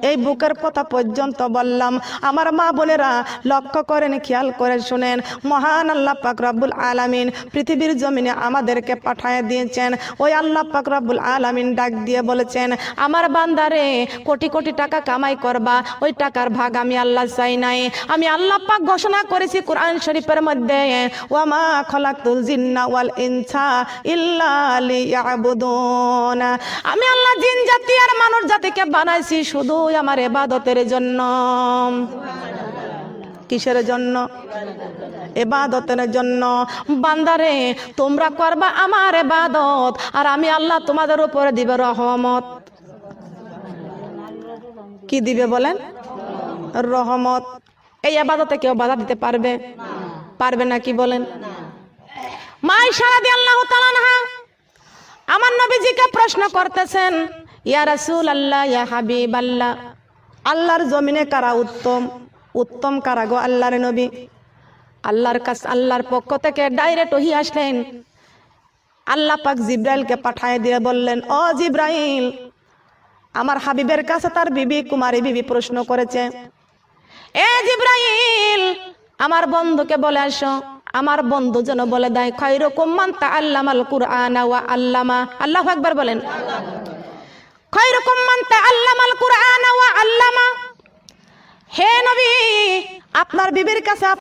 এই বুকের কথা পর্যন্ত বললাম। আমার মা বোনেরা লক্ষ্য করেন, খেয়াল করে শুনেন, মহান আল্লাহ পাক রব্বুল আলামিন পৃথিবীর জমিনে আমাদেরকে পাঠিয়ে দিয়েছেন। ওই আল্লাহ পাক রব্বুল আলামিন ডাক দিয়ে বলেছেন, আমার বান্দারে কোটি কোটি টাকা কামাই করবা, ওই টাকার ভাগ আমি আল্লাহ চাই নাই। আমি আল্লাহ পাক ঘোষণা করেছি কোরআন শরীফের মধ্যে, ওয়ামা খলাকতুল জিন্না ওয়াল ইনসা ইল্লা লিয়াবুদুন। আমি আল্লাহ জিন জাতি আর মানুষ জাতিকে বানাইছি শুধু আমার ইবাদতের জন্য। কিসের জন্য? ইবাদতের জন্য। বান্দারে তোমরা করবা আমার ইবাদত, আর আমি আল্লাহ তোমাদের উপরে দিব রহমত। কি দিবে বলেন? রহমত। এই ইবাদতে কেউ বাধা দিতে পারবে? পারবে না, কি বলেন? মা আয়েশা রাদিয়াল্লাহু তাআলা আনহা আমার নবীজিকে প্রশ্ন করতেছেন, ইয়া রাসূলুল্লাহ, ইয়া হাবিবাল্লাহ, আল্লাহর জমিনে কারা উত্তম? উত্তম কারা গো আল্লাহর নবী? আল্লাহর কাছে আল্লাহর পক্ষ থেকে ডাইরেক্ট ওহী আসলেন। আল্লাহ পাক জিব্রাইলকে পাঠিয়ে দিয়ে বললেন, ও জিব্রাইল, আমার হাবিবের কাছে তার বিবি কুমারী বিবি প্রশ্ন করেছে। এ জিব্রাইল, আমার বন্ধুকে বলে আসো, আমার বন্ধু যেন বলে দেয়, খায়রুকুম মান তাআল্লামাল কুরআনা ওয়া আল্লামা। আল্লাহু আকবার বলেন। খায়রুকুম মান তাআল্লামাল কুরআনা ওয়া আল্লামা। হে নবী, আপনার বিবির কাছে